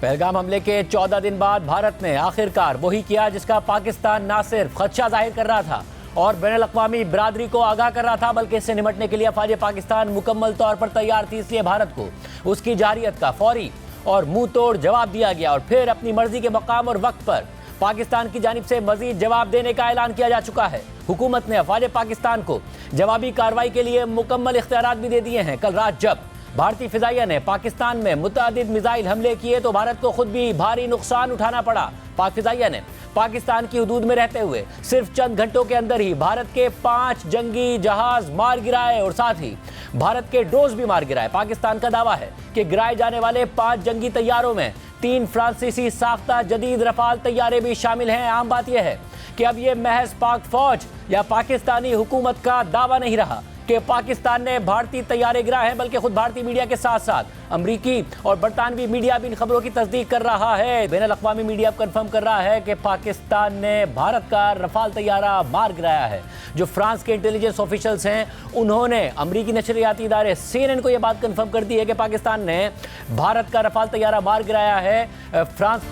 पहलगाम हमले के 14 दिन बाद भारत ने आखिरकार वही किया जिसका पाकिस्तान ना सिर्फ खदशा जाहिर कर रहा था और बैनुल-अक़वामी बिरादरी को आगाह कर रहा था, बल्कि इससे निपटने के लिए अफ़वाज पाकिस्तान मुकम्मल तौर पर तैयार थी। इसलिए भारत को उसकी जारहियत का फौरी और मुंह तोड़ जवाब दिया गया और फिर अपनी मर्जी के मकाम और वक्त पर पाकिस्तान की जानिब से मजीद जवाब देने का ऐलान किया जा चुका है। हुकूमत ने अफ़वाज पाकिस्तान को जवाबी कार्रवाई के लिए मुकम्मल इख्तियारात भी दे दिए हैं। कल रात जब भारतीय फिजाइया ने पाकिस्तान में मुतअद्दिद मिसाइल हमले किए तो भारत को खुद भी भारी नुकसान उठाना पड़ा। पाक फिजाइया ने पाकिस्तान की हदूद में रहते हुए सिर्फ चंद घंटों के अंदर ही भारत के 5 जंगी जहाज मार गिराए और साथ ही भारत के ड्रोन भी मार गिराए। पाकिस्तान का दावा है कि गिराए जाने वाले 5 जंगी तैयारों में 3 फ्रांसीसी साख्ता जदीद रफाल तैयारे भी शामिल हैं। आम बात यह है कि अब यह महज पाक फौज या पाकिस्तानी हुकूमत का दावा नहीं रहा कि पाकिस्तान ने भारतीय तैयारे गिराए हैं, बल्कि खुद भारतीय मीडिया के साथ साथ अमरीकी और बरतानवी मीडिया भी इन खबरों की तस्दीक कर रहा है। बैनुल-अक़वामी मीडिया कंफर्म कर रहा है कि पाकिस्तान ने भारत का रफाल तैयारा मार गिराया है। जो फ्रांस के इंटेलिजेंस ऑफिशियल्स हैं उन्होंने अमरीकी नशरियाती इदारे CNN को यह बात कंफर्म कर दी है कि पाकिस्तान ने भारत का रफाल तैयारा मार गिराया है। फ्रांस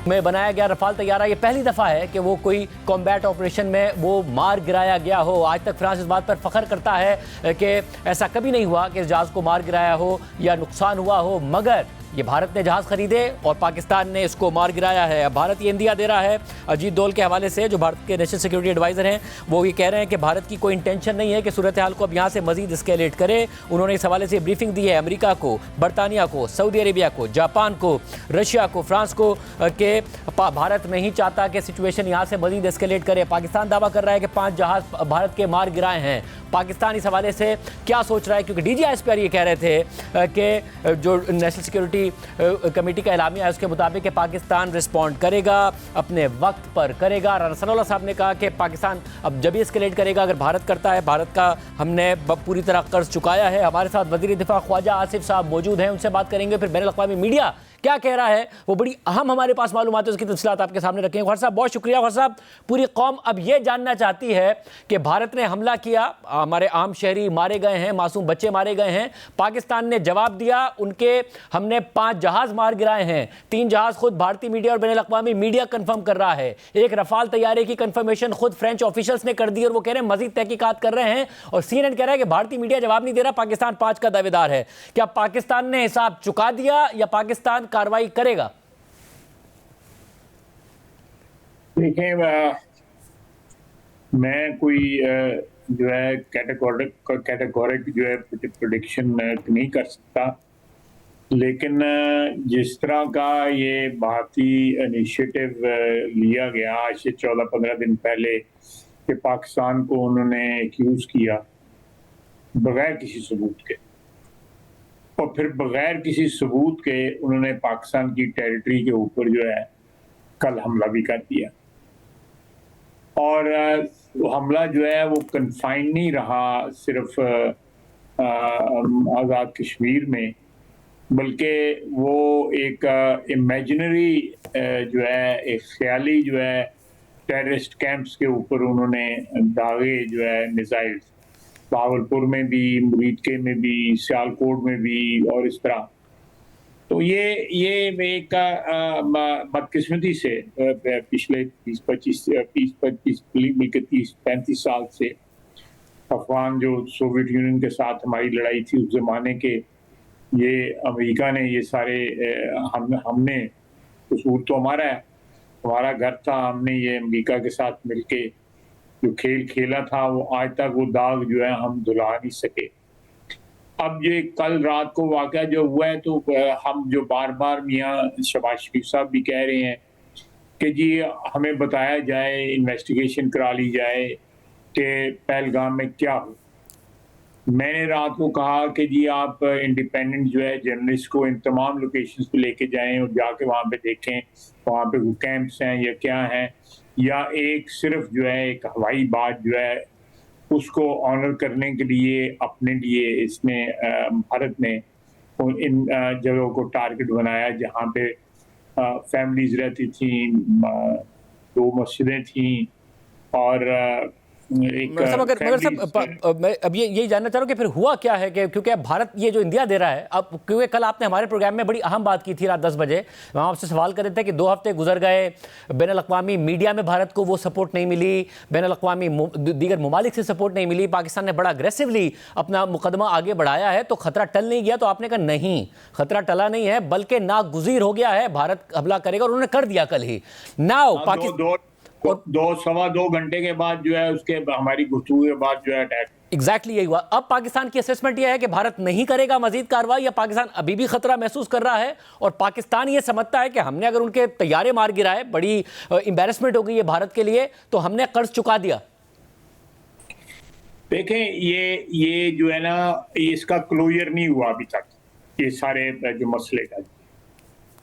में बनाया गया रफाल तैयारा ये पहली दफ़ा है कि वो कोई कॉम्बैट ऑपरेशन में वो मार गिराया गया हो। आज तक फ्रांस इस बात पर फख्र करता है कि ऐसा कभी नहीं हुआ कि इस जहाज़ को मार गिराया हो या नुकसान हुआ हो, मगर ये भारत ने जहाज़ खरीदे और पाकिस्तान ने इसको मार गिराया है। अब भारत ये इंदिया दे रहा है अजीत डोल के हवाले से, जो भारत के नेशनल सिक्योरिटी एडवाइज़र हैं, वो ये कह रहे हैं कि भारत की कोई इंटेंशन नहीं है कि सूरत हाल को अब यहाँ से मजीद एस्केलेट करे। उन्होंने इस हवाले से ब्रीफिंग दी है अमेरिका को, बरतानिया को, सऊदी अरेबिया को, जापान को, रशिया को, फ्रांस को कि भारत नहीं चाहता कि सिचुएशन यहाँ से मजीद एस्केलेट करे। पाकिस्तान दावा कर रहा है कि 5 जहाज़ भारत के मार गिराए हैं। पाकिस्तान इस हवाले से क्या सोच रहा है, क्योंकि DGISP ये कह रहे थे कि जो नेशनल सिक्योरिटी कमेटी का एलामिया है उसके मुताबिक कि पाकिस्तान रिस्पॉन्ड करेगा, अपने वक्त पर करेगा। राना सनाउल्लाह साहब ने कहा कि पाकिस्तान अब जब भी एस्केलेट करेगा, अगर भारत करता है, भारत का हमने पूरी तरह कर्ज चुकाया है। हमारे साथ वज़ीर दिफा ख्वाजा आसिफ साहब मौजूद हैं, उनसे बात करेंगे। फिर बैनुल-अक़वामी मीडिया क्या कह रहा है वो बड़ी अहम हमारे पास मालूमात है, उसकी तफसीलात आपके सामने रखेंगे। ख्वाजा साहब बहुत शुक्रिया। ख्वाजा साहब, पूरी कौम अब ये जानना चाहती है कि भारत ने हमला किया, हमारे आम शहरी मारे गए हैं, मासूम बच्चे मारे गए हैं, पाकिस्तान ने जवाब दिया, उनके हमने 5 जहाज़ मार गिराए हैं। 3 जहाज़ खुद भारतीय मीडिया और बैनुल-अक़वामी मीडिया कंफर्म कर रहा है। एक रफाल तैयारे की कंफर्मेशन खुद फ्रेंच ऑफिशियल्स ने कर दी और वो कह रहे हैं मजीद तहकीकात कर रहे हैं। और CNN कह रहा है कि भारतीय मीडिया जवाब नहीं दे रहा, पाकिस्तान 5 का दावेदार है। क्या पाकिस्तान ने हिसाब चुका दिया या पाकिस्तान कार्रवाई करेगा? देखें, मैं कोई जो है कैटेगोरिक जो है प्रेडिक्शन नहीं कर सकता, लेकिन जिस तरह का ये भारतीय इनिशिएटिव लिया गया आज से 14-15 दिन पहले कि पाकिस्तान को उन्होंने एक्यूज किया बगैर किसी सबूत के, और फिर बगैर किसी सबूत के उन्होंने पाकिस्तान की टेरिटरी के ऊपर जो है कल हमला भी कर दिया। और हमला जो है वो कन्फाइन नहीं रहा सिर्फ आज़ाद कश्मीर में, बल्कि वो एक इमेजिनरी जो है, एक ख्याली जो है टेररिस्ट कैंप्स के ऊपर उन्होंने दागे जो है मिसाइल्स, बावलपुर में भी, मुरीदके में भी, सियालकोट में भी, और इस तरह। तो ये एक बदकिस्मती से पिछले 30-35 बल्कि 30-35 साल से अफगान जो सोवियत यूनियन के साथ हमारी लड़ाई थी उस जमाने के, ये अमेरिका ने ये सारे हमने कसूर तो हमारा है, हमारा घर था, हमने ये अमेरिका के साथ मिलके जो खेल खेला था वो आज तक वो दाग जो है हम धुला नहीं सके। अब ये कल रात को वाकया जो हुआ है, तो हम जो बार बार मियाँ शहबाज शरीफ साहब भी कह रहे हैं कि जी हमें बताया जाए, इन्वेस्टिगेशन करा ली जाए कि पहलगाम में क्या हो। मैंने रात को कहा कि जी आप इंडिपेंडेंट जो है जर्नलिस्ट को इन तमाम लोकेशंस पे लेके जाएं और जाके वहाँ पे देखें वहाँ पे वो कैंप्स हैं या क्या हैं, या एक सिर्फ जो है एक हवाई बात जो है उसको ऑनर करने के लिए अपने लिए इसने भारत ने इन जगहों को टारगेट बनाया जहाँ पे फैमिलीज रहती थी, 2 मस्जिदें थी और एक मगर सब मैं अब ये यही जानना चाह रहा हूँ कि फिर हुआ क्या है कि क्योंकि अब भारत ये जो इंडिया दे रहा है, अब क्योंकि कल आपने हमारे प्रोग्राम में बड़ी अहम बात की थी रात 10 बजे, हम आपसे सवाल कर रहे थे कि 2 हफ्ते गुजर गए, बैन अल-अक़वामी मीडिया में भारत को वो सपोर्ट नहीं मिली, बैन अल-अक़वामी दीगर ममालिक से सपोर्ट नहीं मिली, पाकिस्तान ने बड़ा अग्रेसिवली अपना मुकदमा आगे बढ़ाया है, तो खतरा टल नहीं गया? तो आपने कहा नहीं, खतरा टला नहीं है, बल्कि नागुज़ीर हो गया है, भारत हमला करेगा, और उन्होंने कर दिया कल ही। नाउ पाकिस्तान 2 घंटे के बाद जो है उसके हमारी गुफ्तगू के बाद जो है अटैक एग्जैक्टली यही हुआ। अब पाकिस्तान की असेसमेंट यह है कि भारत नहीं करेगा मजीद कार्रवाई, या पाकिस्तान अभी भी खतरा महसूस कर रहा है और पाकिस्तान ये समझता है कि हमने अगर उनके तैयारे मार गिराए, बड़ी एम्बैरेसमेंट हो गई है भारत के लिए, तो हमने कर्ज चुका दिया? देखें, ये जो है ना, इसका क्लोजर नहीं हुआ अभी तक, ये सारे जो मसले का,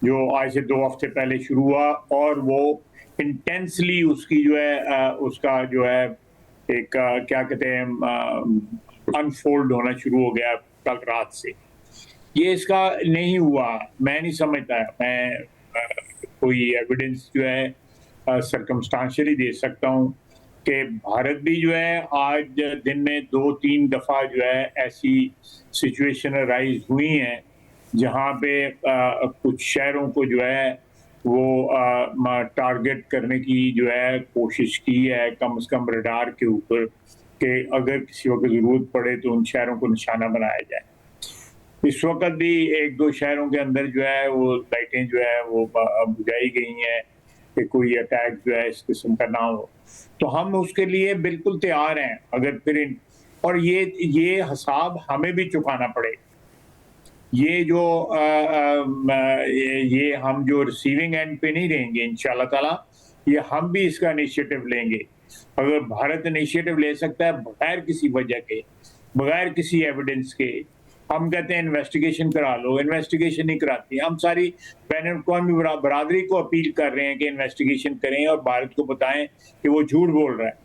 जो आज से 2 हफ्ते पहले शुरू हुआ, और वो इंटेंसली उसकी जो है उसका जो है एक क्या कहते हैं अनफोल्ड होना शुरू हो गया कल रात से। ये इसका नहीं हुआ, मैं नहीं समझता। मैं कोई एविडेंस जो है सर्कमस्टांशियली दे सकता हूँ कि भारत भी जो है आज दिन में 2-3 दफ़ा जो है ऐसी सिचुएशन राइज हुई हैं जहाँ पे कुछ शहरों को जो है वो टारगेट करने की जो है कोशिश की है, कम से कम रडार के ऊपर, कि अगर किसी वक्त ज़रूरत पड़े तो उन शहरों को निशाना बनाया जाए। इस वक्त भी 1-2 शहरों के अंदर जो है वो लाइटें जो है वो बुझाई गई हैं कि कोई अटैक जो है इस किस्म का ना हो। तो हम उसके लिए बिल्कुल तैयार हैं, अगर फिर और ये हिसाब हमें भी चुकाना पड़े। ये जो ये हम जो रिसीविंग एंड पे नहीं रहेंगे इंशाल्लाह ताला, ये हम भी इसका इनिशिएटिव लेंगे। अगर भारत इनिशिएटिव ले सकता है बगैर किसी वजह के, बगैर किसी एविडेंस के, हम कहते हैं इन्वेस्टिगेशन करा लो, इन्वेस्टिगेशन नहीं कराती। हम सारी बैन-अल-अक़वामी बरादरी को अपील कर रहे हैं कि इन्वेस्टिगेशन करें और भारत को बताएं कि वो झूठ बोल रहा है।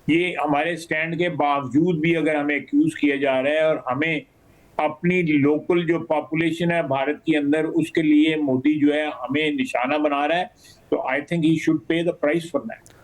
ये हमारे स्टैंड के बावजूद भी अगर हमें एक्यूज किया जा रहा है, और हमें अपनी लोकल जो पॉपुलेशन है भारत के अंदर, उसके लिए मोदी जो है हमें निशाना बना रहा है, तो I think he should pay the price for that.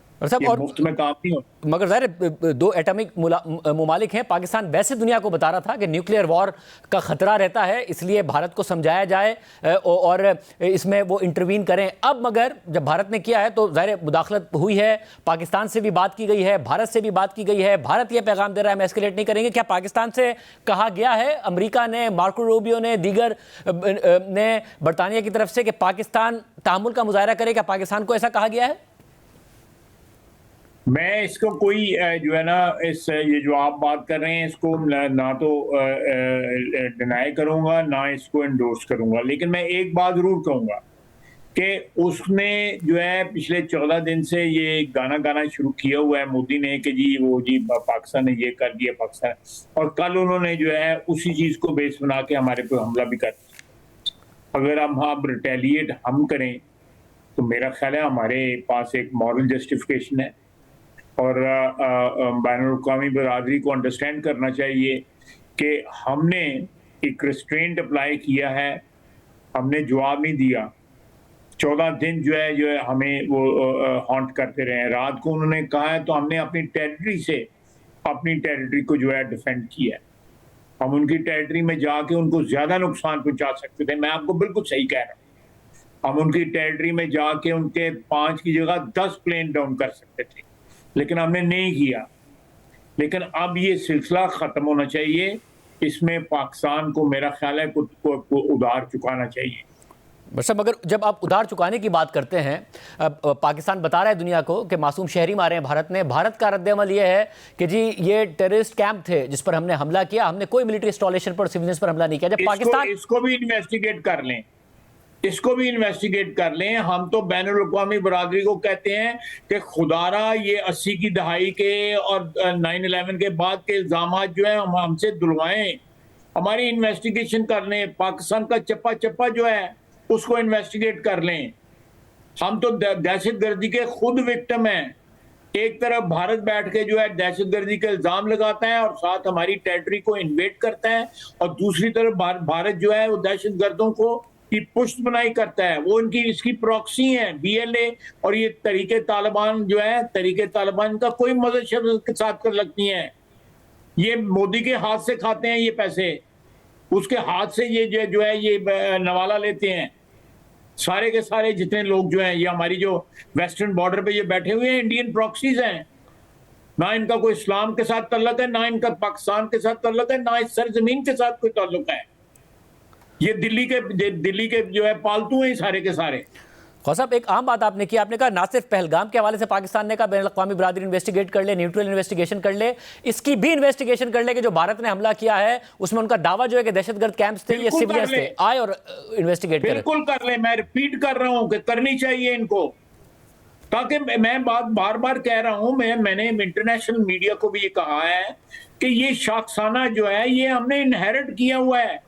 और मुफ्त में काम नहीं होता। मगर ज़ाहिर 2 एटॉमिक ममालिक हैं, पाकिस्तान वैसे दुनिया को बता रहा था कि न्यूक्लियर वॉर का खतरा रहता है, इसलिए भारत को समझाया जाए और इसमें वो इंटरवीन करें। अब मगर जब भारत ने किया है तो ज़ाहिर मुदाखलत हुई है, पाकिस्तान से भी बात की गई है, भारत से भी बात की गई है, भारत ये पैगाम दे रहा है हम एस्केलेट नहीं करेंगे। क्या पाकिस्तान से कहा गया है, अमेरिका ने, मार्को रूबियो ने, दीगर ने, बरतानिया की तरफ से, कि पाकिस्तान तहम्मुल का मुजाहरा करे? क्या पाकिस्तान को ऐसा कहा गया है? मैं इसको कोई जो है ना, ये जो आप बात कर रहे हैं इसको ना तो डिनाई करूंगा, ना इसको एंडोर्स करूंगा, लेकिन मैं एक बात जरूर कहूंगा कि उसने जो है पिछले 14 दिन से ये गाना शुरू किया हुआ है मोदी ने कि जी वो जी पाकिस्तान ने ये कर दिया पाकिस्तान, और कल उन्होंने जो है उसी चीज को बेस बना के हमारे पे हमला भी कर दिया। अगर हम रिटेलिएट हम करें तो मेरा ख्याल है हमारे पास एक मॉरल जस्टिफिकेशन है, और बैनुल-अक़वामी बरादरी को अंडरस्टैंड करना चाहिए कि हमने एक रिस्ट्रेंट अप्लाई किया है, हमने जवाब नहीं दिया। 14 दिन जो है हमें वो हॉन्ट करते रहे। रात को उन्होंने कहा है तो हमने अपनी टेरिटरी को जो है डिफेंड किया है। हम उनकी टेरिटरी में जाके उनको ज्यादा नुकसान पहुंचा सकते थे। मैं आपको बिल्कुल सही कह रहा हूँ, हम उनकी टेरिटरी में जाके उनके 5 की जगह 10 प्लेन डाउन कर सकते थे, लेकिन हमने नहीं किया। लेकिन अब ये सिलसिला खत्म होना चाहिए, इसमें पाकिस्तान को मेरा ख्याल है को उधार चुकाना चाहिए। बस मगर जब आप उधार चुकाने की बात करते हैं, पाकिस्तान बता रहा है दुनिया को कि मासूम शहरी मारे हैं भारत ने। भारत का रद्द-ए-अमल ये है कि जी ये टेररिस्ट कैंप थे जिस पर हमने हमला किया, हमने कोई मिलिट्री इंस्टॉलेशन पर, सिविलियंस पर हमला नहीं किया। जब पाकिस्तान इसको भी इन्वेस्टिगेट कर लें, इसको भी इन्वेस्टिगेट कर लें। हम तो बैनुल-अक़वामी बरादरी को कहते हैं कि खुदारा ये 80 की दहाई के और 9/11 के बाद के इल्जामात जो है हम हमसे धुलवाएं, हमारी इन्वेस्टिगेशन कर लें, पाकिस्तान का चप्पा चप्पा जो है उसको इन्वेस्टिगेट कर लें। हम तो दहशतगर्दी के खुद विक्टिम हैं। एक तरफ भारत बैठ के जो है दहशतगर्दी का इल्जाम लगाता है और साथ हमारी टेरिटरी को इन्वेड करता है, और दूसरी तरफ भारत जो है वो दहशतगर्दों को की पुष्ट बनाई करता है, वो इनकी इसकी प्रॉक्सी है BLA। और ये तरीके तालिबान जो है, तरीके तालिबान का कोई मदद के साथ कर लगती है। ये मोदी के हाथ से खाते हैं ये पैसे, उसके हाथ से ये जो है ये नवाला लेते हैं। सारे के सारे जितने लोग जो हैं, ये हमारी जो वेस्टर्न बॉर्डर पे ये बैठे हुए हैं, इंडियन प्रॉक्सीज हैं। ना इनका कोई इस्लाम के साथ ताल्लुक है, ना इनका पाकिस्तान के साथ ताल्लुक है, ना इस सरजमीन के साथ कोई ताल्लुक है। ये दिल्ली के जो है पालतू हैं सारे के सारे। खौफ साहब, एक आम बात आपने की, आपने कहा ना सिर्फ पहलगाम के हवाले से पाकिस्तान ने कहा बैनुल अक़वामी बिरादरी इन्वेस्टिगेट कर ले, न्यूट्रल इन्वेस्टिगेशन कर ले, इसकी भी इन्वेस्टिगेशन कर ले कि जो भारत ने हमला किया है उसमें उनका दावा जो है कि दहशतगर्द कैंप्स थे, ये सिविलियंस थे, आए और इन्वेस्टिगेट करें। बिल्कुल कर ले, मैं रिपीट कर रहा हूं कि करनी चाहिए इनको। ताकि मैं बात बार बार कह रहा हूं, मैंने इंटरनेशनल मीडिया को भी ये कहा है कि ये शाखसाना जो है ये हमने इनहेरिट किया हुआ है।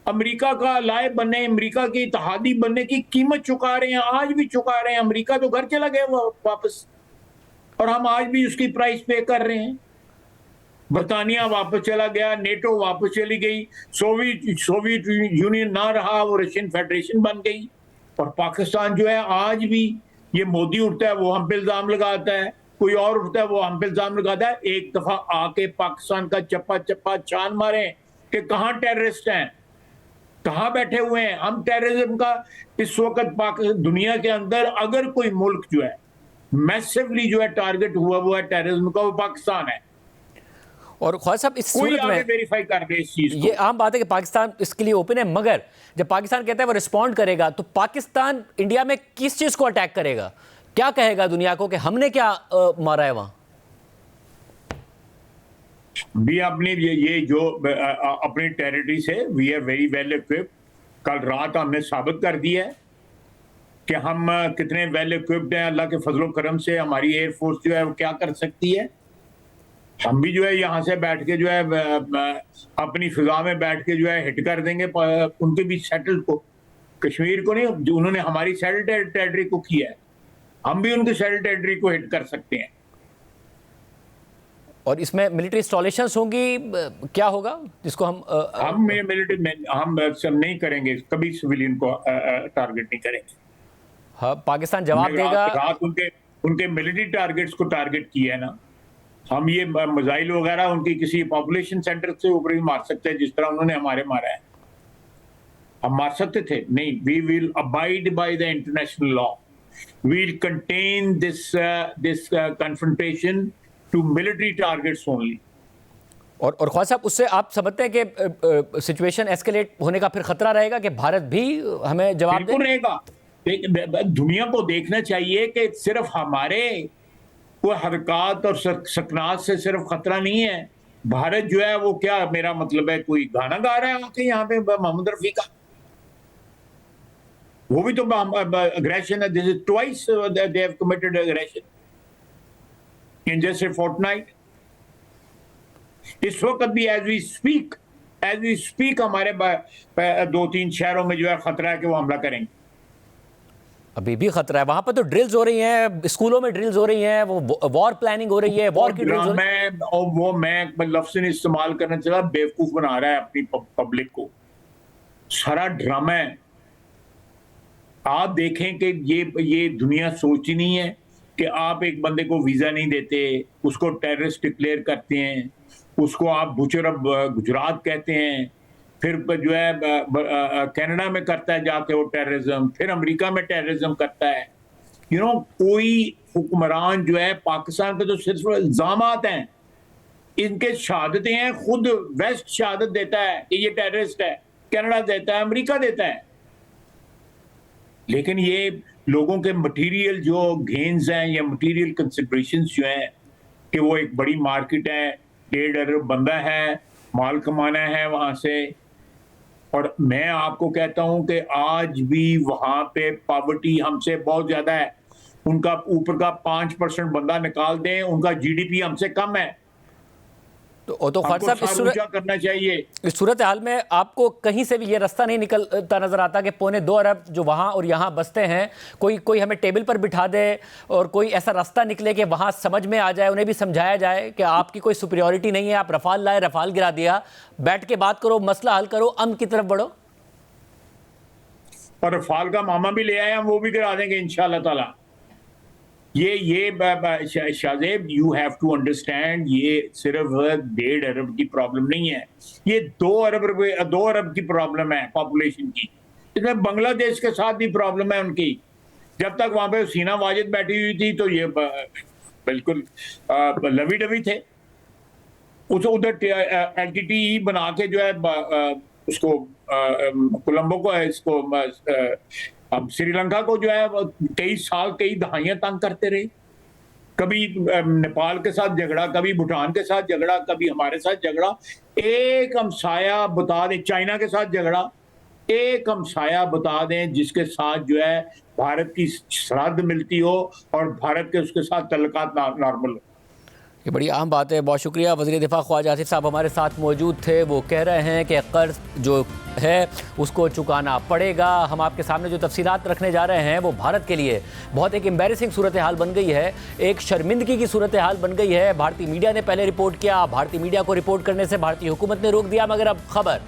अमेरिका का लाए बनने, अमेरिका के इत्तेहादी बनने की कीमत चुका रहे हैं, आज भी चुका रहे हैं। अमेरिका तो घर चला गया वापस, और हम आज भी उसकी प्राइस पे कर रहे हैं। बरतानिया वापस चला गया, नेटो वापस चली गई, सोवियत यूनियन ना रहा, वो रशियन फेडरेशन बन गई। और पाकिस्तान जो है आज भी, ये मोदी उठता है वो हम पे इल्जाम लगाता है, कोई और उठता है वो हम पे इल्जाम लगाता है। एक दफा आके पाकिस्तान का चप्पा चप्पा छान मारे कि कहां टेररिस्ट हैं, कहां बैठे हुए हैं। हम टेररिज्म का इस वक्त दुनिया के अंदर अगर कोई मुल्क जो है मैसिवली जो है टारगेट हुआ है टेररिज्म का, वो पाकिस्तान है। और ख्वाजा साहब, इस सूरत में वेरीफाई कर दे इस चीज को। ये आम बात है कि पाकिस्तान इसके लिए ओपन है, मगर जब पाकिस्तान कहता है वो रिस्पॉन्ड करेगा, तो पाकिस्तान इंडिया में किस चीज को अटैक करेगा? क्या कहेगा दुनिया को कि हमने क्या मारा है वहां? भी अपनी ये जो अपनी टेरिटरी से we are very well equipped. कल रात हमने साबित कर दिया है कि हम कितने वेल इक्विप्ड हैं। अल्लाह के फजलो करम से हमारी एयरफोर्स जो है वो क्या कर सकती है। हम भी जो है यहाँ से बैठ के जो है अपनी फिजा में बैठ के जो है हिट कर देंगे उनके भी सेटल्ड को, कश्मीर को नहीं, जो उन्होंने हमारी सेटल्ड टेरिटरी को किया है, हम भी उनकी सेटल्ड टेरिटरी को हिट कर सकते हैं। और इसमें मिलिट्री इंस्टॉलेशंस होंगी, क्या होगा जिसको हम मिलिट्री में हम सब नहीं करेंगे, कभी सिविलियन को टारगेट नहीं करेंगे। हाँ, पाकिस्तान जवाब देगा। रात उनके मिलिट्री टारगेट्स को टारगेट किया है ना। हम ये मिसाइल वगैरह उनकी किसी पॉपुलेशन सेंटर से ऊपर भी मार सकते हैं, जिस तरह उन्होंने हमारे मारा है। हम मार सकते थे नहीं। We will abide by the international law, we will contain this confrontation to military targets only. और ख्वाजा साहब, उससे आप समझते हैं कि सिचुएशन एस्केलेट होने का फिर खतरा रहेगा कि भारत भी हमें जवाब दे? बिल्कुल रहेगा। दुनिया को देखना चाहिए कि सिर्फ हमारे कोई हरकत और सकनात से सिर्फ खतरा नहीं है। भारत जो है वो क्या, मेरा मतलब है कोई गाना गा रहा है आके यहाँ पे मोहम्मद रफी का, वो भी तो अग्रेशन है। This is twice they have committed aggression in just a fortnight. इस वक्त भी एज वी स्पीक हमारे 2-3 शहरों में जो है खतरा है कि वो हमला करेंगे। अभी भी खतरा है, वहां पर तो ड्रिल्स हो रही हैं, स्कूलों में ड्रिल्स हो रही हैं, वो वॉर प्लानिंग हो रही है, वॉर की ड्रिल्स हो रही है। मैं लफ्ज़ नहीं इस्तेमाल करना चाहता, बेवकूफ बना रहा है अपनी पब्लिक को, सारा ड्रामा है। आप देखें कि ये दुनिया सोचती नहीं है कि आप एक बंदे को वीजा नहीं देते, उसको टेररिस्ट डिक्लेयर करते हैं, उसको आप बुचर ऑफ गुजरात कहते हैं, फिर जो है कनाडा में करता है जाके वो टेररिज्म, फिर अमेरिका में टेररिज्म करता है। कोई हुक्मरान जो है पाकिस्तान पे तो सिर्फ इल्जामात हैं, इनके शहादतें हैं, खुद वेस्ट शहादत देता है कि ये टेररिस्ट है, कनाडा देता है, अमेरिका देता है। लेकिन ये लोगों के मटेरियल जो गेन्स हैं या मटेरियल कंसिडरेशंस जो हैं कि वो एक बड़ी मार्केट है, 1.5 अरब बंदा है, माल कमाना है वहां से। और मैं आपको कहता हूं कि आज भी वहां पे पॉवर्टी हमसे बहुत ज्यादा है। उनका ऊपर का 5% बंदा निकाल दें, उनका जीडीपी हमसे कम है। तो ख्वाजा साहब, करना चाहिए। इस सूरत हाल में आपको कहीं से भी ये रास्ता नहीं निकलता नजर आता कि 2.25 अरब जो वहाँ और यहाँ बसते हैं, कोई हमें टेबल पर बिठा दे और कोई ऐसा रास्ता निकले कि वहाँ समझ में आ जाए, उन्हें भी समझाया जाए कि आपकी कोई सुपीरियॉरिटी नहीं है, आप रफाल लाए, रफाल गिरा दिया, बैठ के बात करो, मसला हल करो, अमन की तरफ बढ़ो। और रफाल का मामा भी ले आए हैं, वो भी गिरा देंगे इंशाल्लाह ताला। ये Shahzeb, you have to understand, ये सिर्फ 1.5 अरब की प्रॉब्लम नहीं है, ये 2 अरब की प्रॉब्लम है पॉपुलेशन की। इसमें बांग्लादेश के साथ भी प्रॉब्लम है उनकी। जब तक वहां पे हसीना वाजिद बैठी हुई थी तो ये बिल्कुल लवी डवी थे। उस उधर एलटीटी बना के जो है उसको कोलंबो को इसको अब श्रीलंका को जो है 23 साल 23 दहाइयां तंग करते रहे। कभी नेपाल के साथ झगड़ा, कभी भूटान के साथ झगड़ा, कभी हमारे साथ झगड़ा। एक हमसाया बता दें, चाइना के साथ झगड़ा, एक हमसाया बता दें जिसके साथ जो है भारत की सरहद मिलती हो और भारत के उसके साथ तल्लुकात नॉर्मल हो। ये बड़ी अहम बात है। बहुत शुक्रिया। वज़ीर दिफा ख्वाजा आसिफ साहब हमारे साथ मौजूद थे। वो कह रहे हैं कि कर्ज जो है उसको चुकाना पड़ेगा। हम आपके सामने जो तफसीलात रखने जा रहे हैं वो भारत के लिए बहुत एक एम्बैरेसिंग सूरत हाल बन गई है, एक शर्मिंदगी की सूरत हाल बन गई है। भारतीय मीडिया ने पहले रिपोर्ट किया, भारतीय मीडिया को रिपोर्ट करने से भारतीय हुकूमत ने रोक दिया, मगर अब खबर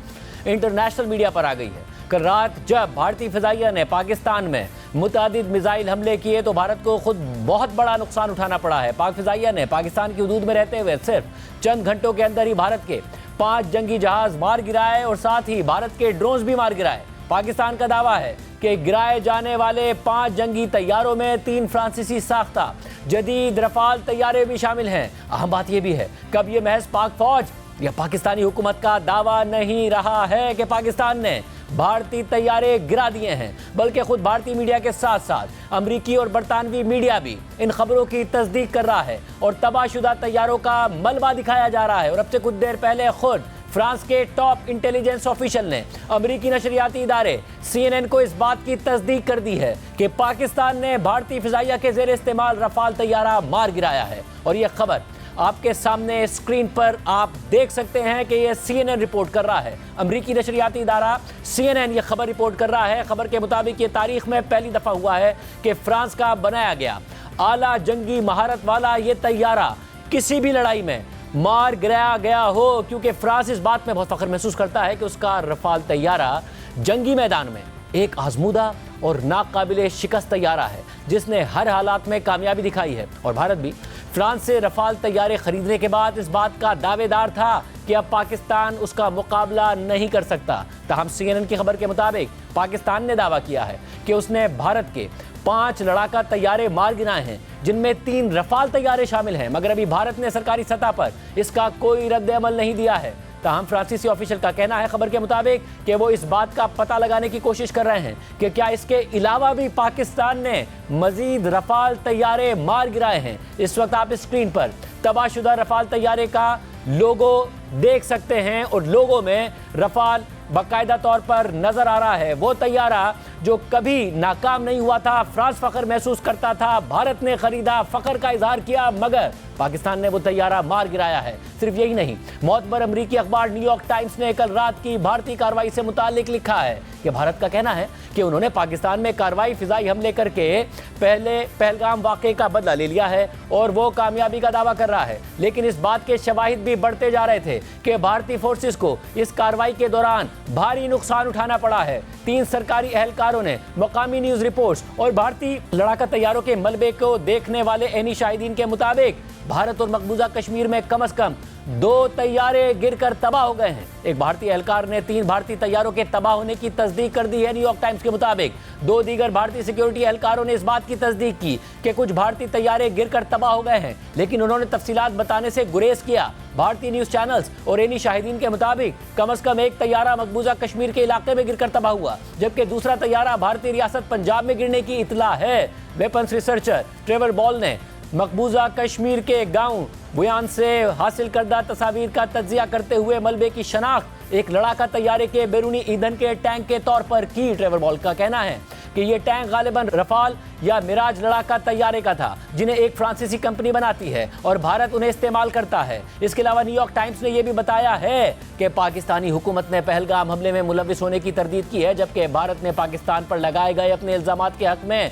इंटरनेशनल मीडिया पर आ गई है। कल रात जब भारतीय फ़िज़ाइया ने पाकिस्तान में मुतादिद मिसाइल हमले किए तो भारत को खुद बहुत बड़ा नुकसान उठाना पड़ा है। पाक फ़िज़ाइया ने पाकिस्तान की हदूद में रहते हुए सिर्फ चंद घंटों के अंदर ही भारत के 5 जंगी जहाज़ मार गिराए और साथ ही भारत के ड्रोन्स भी मार गिराए। पाकिस्तान का दावा है कि गिराए जाने वाले 5 जंगी तैयारों में 3 फ्रांसीसी साख्ता जदीद रफाल तैयारे भी शामिल हैं। अहम बात यह भी है, कब ये महज पाक फौज या पाकिस्तानी हुकूमत का दावा नहीं रहा है कि पाकिस्तान ने भारतीय तैयारे गिरा दिए हैं, बल्कि खुद भारतीय मीडिया के साथ साथ अमरीकी और बरतानवी मीडिया भी इन खबरों की तस्दीक कर रहा है और तबाहशुदा तैयारों का मलबा दिखाया जा रहा है। और अब से कुछ देर पहले खुद फ्रांस के टॉप इंटेलिजेंस ऑफिशियल ने अमरीकी नशरियाती इदारे CNN को इस बात की तस्दीक कर दी है कि पाकिस्तान ने भारतीय फ़िज़ाइया के ज़ेर इस्तेमाल रफाल तैयारा मार गिराया है। और यह खबर आपके सामने स्क्रीन पर आप देख सकते हैं कि यह CNN रिपोर्ट कर रहा है। अमरीकी नशरियाती इदारा CNN यह खबर रिपोर्ट कर रहा है। खबर के मुताबिक ये तारीख में पहली दफ़ा हुआ है कि फ्रांस का बनाया गया आला जंगी महारत वाला ये तैयारा किसी भी लड़ाई में मार गिराया गया हो, क्योंकि फ्रांस इस बात में बहुत फख्र महसूस करता है कि उसका रफाल तैयारा जंगी मैदान में एक आजमूदा और नाकाबिले शिकस्त तैयारा है जिसने हर हालात में कामयाबी दिखाई है। और भारत भी फ्रांस से रफाल तैयारे खरीदने के बाद इस बात का दावेदार था कि अब पाकिस्तान उसका मुकाबला नहीं कर सकता। तहम CNN की खबर के मुताबिक पाकिस्तान ने दावा किया है कि उसने भारत के 5 लड़ाका तैयारे मार गिराए हैं, जिनमें 3 रफाल तैयारे शामिल हैं, मगर अभी भारत ने सरकारी सतह पर इसका कोई रद्द अमल नहीं दिया है। ताहम फ्रांसीसी ऑफिशियल का कहना है खबर के मुताबिक कि वो इस बात का पता लगाने की कोशिश कर रहे हैं कि क्या इसके अलावा भी पाकिस्तान ने मजीद रफाल तैयारे मार गिराए हैं। इस वक्त आप स्क्रीन पर तबाहशुदा रफाल तैयारे का लोगो देख सकते हैं और लोगो में रफाल बाकायदा तौर पर नजर आ रहा है। वो तैयारा जो कभी नाकाम नहीं हुआ था, फ्रांस फख्र महसूस करता था, भारत ने खरीदा, फख्र का इजहार किया, मगर पाकिस्तान ने वो तैयारा मार गिराया है। सिर्फ यही नहीं, मोतबर अमरीकी अखबार न्यूयॉर्क टाइम्स ने कल रात की भारतीय कार्रवाई से मुतालिक लिखा है कि भारत का कहना है कि उन्होंने पाकिस्तान में कार्रवाई फिजाई हमले करके पहले पहलगाम वाक़े का बदला ले लिया है और वो कामयाबी का दावा कर रहा है। लेकिन इस बात के शवाहिद भी बढ़ते जा रहे थे कि भारतीय फोर्सेस को इस कार्रवाई के दौरान भारी नुकसान उठाना पड़ा है। 3 सरकारी एहलकारों ने मुकामी न्यूज रिपोर्ट्स और भारतीय लड़ाका तैयारों के मलबे को देखने वाले एनी शाहिदीन के मुताबिक भारत और मकबूजा कश्मीर में कम से कम 2 तैयारे गिरकर तबाह हो गए हैं। एक भारतीय एहलकार ने 3 भारतीय तैयारों के तबाह होने की तस्दीक कर दी है। न्यूयॉर्क टाइम्स के मुताबिक 2 दीगर भारतीय सिक्योरिटी एहलकारों ने इस बात की तस्दीक की कि कुछ भारतीय तैयारे गिरकर तबाह हो गए हैं, लेकिन उन्होंने तफसीलात बताने से गुरेज किया। भारतीय न्यूज चैनल्स और एनी शाहिदीन के मुताबिक कम से कम एक तैयारा मकबूजा कश्मीर के इलाके में गिरकर तबाह हुआ, जबकि दूसरा तैयारा भारतीय रियासत पंजाब में गिरने की इतला है। वेपन्स रिसर्चर ट्रेवर बॉल ने मकबूजा कश्मीर के गांव बुयान से हासिल करदा तस्वीर का तज्जिया करते हुए मलबे की शनाख्त एक लड़ाका तैयारे के बैरूनी ईंधन के टैंक के तौर पर की। ट्रेवर बॉल का कहना है कि यह टैंक गालिबन रफाल या मिराज लड़ाका तैयारे का था, जिन्हें एक फ्रांसीसी कंपनी बनाती है और भारत उन्हें इस्तेमाल करता है। इसके अलावा न्यूयॉर्क टाइम्स ने यह भी बताया है कि पाकिस्तानी हुकूमत ने पहलगाम हमले में मुलविस होने की तरदीद की है, जबकि भारत ने पाकिस्तान पर लगाए गए अपने इल्जामात के हक में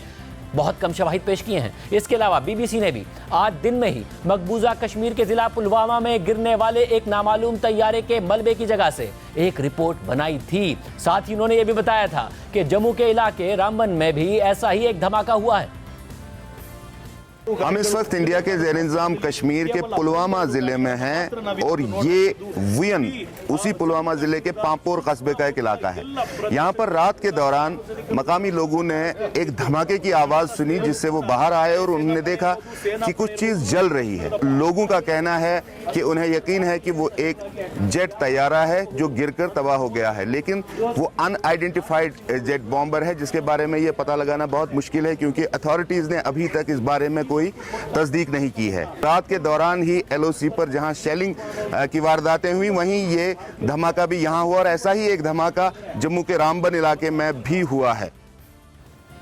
बहुत कम शवाहिद पेश किए हैं। इसके अलावा बीबीसी ने भी आज दिन में ही मकबूजा कश्मीर के जिला पुलवामा में गिरने वाले एक नामालूम तैयारे के मलबे की जगह से एक रिपोर्ट बनाई थी। साथ ही उन्होंने यह भी बताया था कि जम्मू के इलाके रामबन में भी ऐसा ही एक धमाका हुआ है। हम इस वक्त इंडिया के ज़ेर इंतज़ाम कश्मीर के पुलवामा ज़िले में हैं और ये वियन उसी पुलवामा ज़िले के पांपोर कस्बे का एक इलाका है। यहाँ पर रात के दौरान मकामी लोगों ने एक धमाके की आवाज़ सुनी, जिससे वो बाहर आए और उन्होंने देखा कि कुछ चीज़ जल रही है। लोगों का कहना है कि उन्हें यकीन है कि वो एक जेट तैयारा है जो गिरकर तबाह हो गया है, लेकिन वो अनआइडेंटिफाइड जेट बॉम्बर है, जिसके बारे में ये पता लगाना बहुत मुश्किल है क्योंकि अथॉरिटीज़ ने अभी तक इस बारे में कोई तस्दीक नहीं की है। रात के दौरान ही LOC पर जहां शेलिंग की वारदातें हुई, वहीं ये धमाका भी यहां हुआ और ऐसा ही एक धमाका जम्मू के रामबन इलाके में भी हुआ है।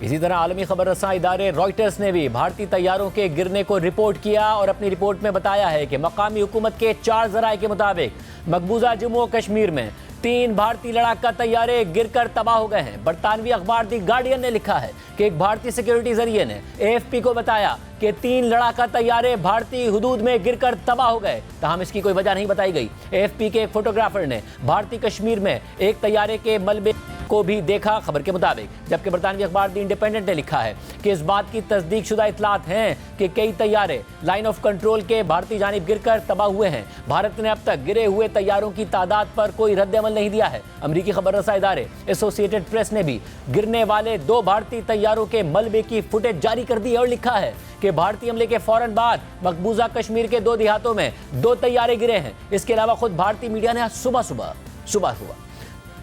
इसी तरह आलमी खबर रसां इदारे रॉयटर्स ने भी भारतीय तैयारों के गिरने को रिपोर्ट किया और अपनी रिपोर्ट में बताया है कि मकामी हुकूमत के 4 ज़राए के मुताबिक मकबूजा जम्मू और कश्मीर में 3 भारतीय लड़ाका तैयारे गिरकर तबाह हो गए हैं। बरतानवी अखबार दी गार्डियन ने लिखा है कि एक भारतीय सिक्योरिटी जरिए ने AFP को बताया कि 3 लड़ाका तैयारे भारतीय हुदूद में गिरकर तबाह हो गए, ताहम इसकी कोई वजह नहीं बताई गई। AFP के एक फोटोग्राफर ने भारतीय कश्मीर में एक तैयारे के मलबे को भी देखा, खबर के मुताबिक, जबकि बरतानवी अखबार दी इंडिपेंडेंट ने लिखा है कि इस बात की तस्दीक शुदा इतलात हैं कि कई तैयारे लाइन ऑफ कंट्रोल के भारतीय जानिब गिरकर तबाह हुए हैं। भारत ने अब तक गिरे हुए तैयारों की तादाद पर कोई रद्द-ए-अमल नहीं दिया है। अमरीकी खबर रसा इदारे एसोसिएटेड प्रेस ने भी गिरने वाले 2 भारतीय तैयारों के मलबे की फुटेज जारी कर दी है और लिखा है कि भारतीय हमले के फौरन बाद मकबूजा कश्मीर के 2 देहातों में 2 तैयारे गिरे हैं। इसके अलावा खुद भारतीय मीडिया ने आज सुबह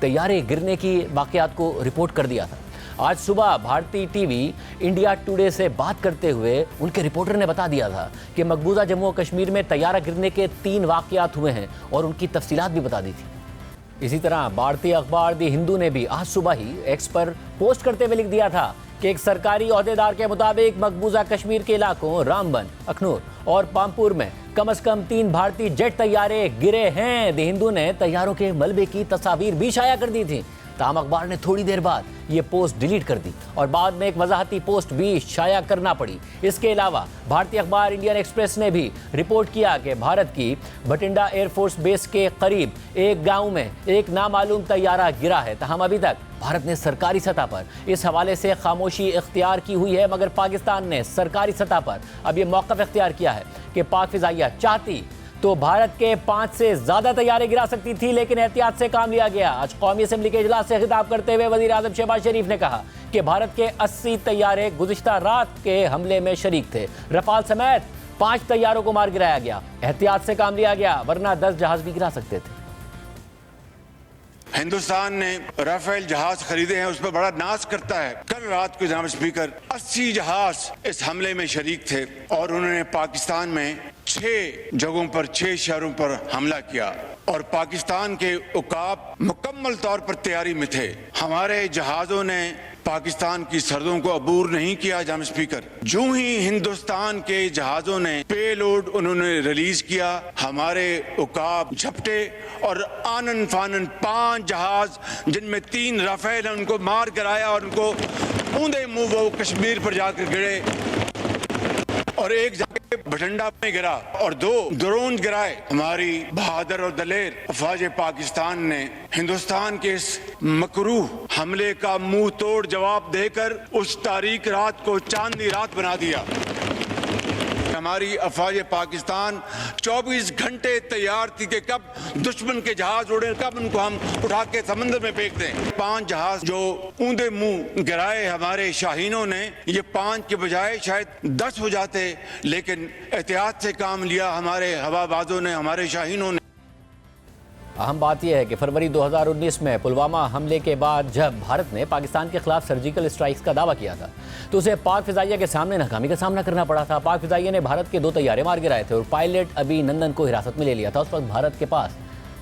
तैयारे गिरने की वाकयात को रिपोर्ट कर दिया था। आज सुबह भारतीय टीवी इंडिया टुडे से बात करते हुए उनके रिपोर्टर ने बता दिया था कि मकबूजा जम्मू और कश्मीर में तैयारा गिरने के 3 वाकयात हुए हैं और उनकी तफसीलात भी बता दी थी। इसी तरह भारतीय अखबार दी हिंदू ने भी आज सुबह ही एक्स पर पोस्ट करते हुए लिख दिया था कि एक सरकारी ओहदेदार के मुताबिक मकबूजा कश्मीर के इलाकों रामबन, अखनूर और पामपुर में कम से कम 3 भारतीय जेट तैयारे गिरे हैं। दी हिंदू ने तैयारों के मलबे की तस्वीर भी शाया कर दी थी। ताहम अखबार ने थोड़ी देर बाद ये पोस्ट डिलीट कर दी और बाद में एक वजाहती पोस्ट भी शाया करना पड़ी। इसके अलावा भारतीय अखबार इंडियन एक्सप्रेस ने भी रिपोर्ट किया कि भारत की भटिंडा एयरफोर्स बेस के करीब एक गांव में एक नामालूम तैयारा गिरा है। ताहम अभी तक भारत ने सरकारी सतह पर इस हवाले से खामोशी इख्तियार की हुई है, मगर पाकिस्तान ने सरकारी सतह पर अब ये मौक़िफ़ इख्तियार किया है कि पाक फ़िज़ाइया चाहती तो भारत के 5 से ज़्यादा तैयारे गिरा सकती थी, लेकिन एहतियात से काम लिया गया। आज कौमी असेंबली के इजलास से खिताब करते हुए वज़ीर आज़म शहबाज शरीफ ने कहा कि भारत के 80 तैयारे गुज़िश्ता रात के हमले में शरीक थे। रफाल समेत 5 तैयारों को मार गिराया गया। एहतियात से काम लिया गया, वरना 10 जहाज भी गिरा सकते थे। हिंदुस्तान ने राफेल जहाज खरीदे हैं, उस पर बड़ा नाज करता है। कल रात को जनाब स्पीकर 80 जहाज इस हमले में शरीक थे और उन्होंने पाकिस्तान में 6 जगहों पर 6 शहरों पर हमला किया और पाकिस्तान के उकाब मुकम्मल तौर पर तैयारी में थे। हमारे जहाजों ने पाकिस्तान की सरहदों को अबूर नहीं किया। जनाब स्पीकर, जो ही हिंदुस्तान के जहाजों ने पेलोड उन्होंने रिलीज किया, हमारे उकाब झपटे और आनन फानन 5 जहाज जिनमें 3 राफेल हैं उनको मार गिराया और उनको ऊंधे मुंह वो कश्मीर पर जाकर गिरे और एक जाके भटिंडा में गिरा और 2 ड्रोन गिराए। हमारी बहादुर और दलेर अफवाज पाकिस्तान ने हिंदुस्तान के इस मकरूह हमले का मुंह तोड़ जवाब देकर उस तारीख रात को चांदनी रात बना दिया। हमारी अफवाज पाकिस्तान 24 घंटे तैयार थी कि कब दुश्मन के जहाज उड़े, कब उनको हम उठा के समंदर में फेंक दें। 5 जहाज जो ऊंधे मुंह गिराए हमारे शाहीनों ने, ये 5 के बजाय शायद 10 हो जाते, लेकिन एहतियात से काम लिया हमारे हवाबाजों ने, हमारे शाहीनों ने। अहम बात यह है कि फरवरी 2019 में पुलवामा हमले के बाद जब भारत ने पाकिस्तान के खिलाफ सर्जिकल स्ट्राइक्स का दावा किया था तो उसे पाक फ़िज़ाइया के सामने नाकामी का सामना करना पड़ा था। पाक फ़िज़ाइया ने भारत के 2 तैयारे मार गिराए थे और पायलट अभिनंदन को हिरासत में ले लिया था। उस वक्त भारत के पास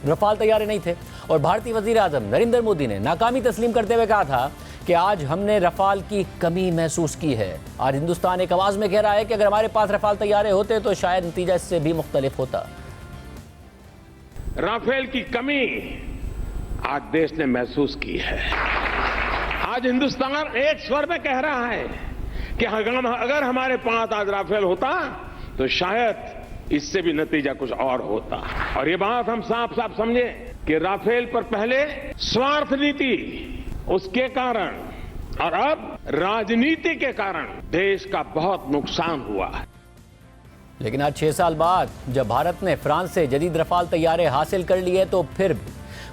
रफाल तैयारे नहीं थे और भारतीय वज़ीर आज़म नरेंद्र मोदी ने नाकामी तस्लीम करते हुए कहा था कि आज हमने रफाल की कमी महसूस की है। आज हिंदुस्तान एक आवाज़ में कह रहा है कि अगर हमारे पास रफाल तैयारे होते तो शायद नतीजा इससे भी मुख्तलिफ होता। राफेल की कमी आज देश ने महसूस की है। आज हिंदुस्तान एक स्वर में कह रहा है कि अगर हमारे पास आज राफेल होता तो शायद इससे भी नतीजा कुछ और होता। और ये बात हम साफ साफ समझे कि राफेल पर पहले स्वार्थ नीति, उसके कारण और अब राजनीति के कारण देश का बहुत नुकसान हुआ है। लेकिन आज 6 साल बाद जब भारत ने फ्रांस से जदीद रफाल तैयारे हासिल कर लिए तो फिर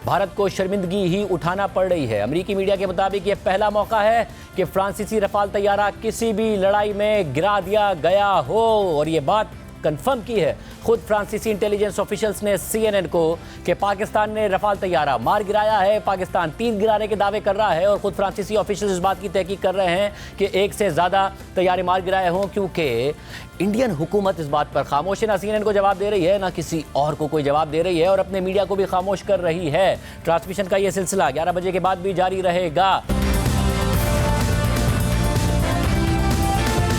भारत को शर्मिंदगी ही उठाना पड़ रही है। अमेरिकी मीडिया के मुताबिक ये पहला मौका है कि फ्रांसीसी रफाल तैयारा किसी भी लड़ाई में गिरा दिया गया हो, और ये बात कंफर्म की है खुद फ्रांसीसी इंटेलिजेंस ऑफिशियल्स ने CNN को कि पाकिस्तान ने रफाल तैयारा मार गिराया है। पाकिस्तान 3 गिराने के दावे कर रहा है और खुद फ्रांसीसी ऑफिशियल्स इस बात की तहकीक कर रहे हैं कि 1 से ज़्यादा तैयारे मार गिराए हों, क्योंकि इंडियन हुकूमत इस बात पर खामोश है। ना CNN को जवाब दे रही है, ना किसी और को कोई जवाब दे रही है, और अपने मीडिया को भी खामोश कर रही है। ट्रांसमिशन का ये सिलसिला 11 बजे के बाद भी जारी रहेगा।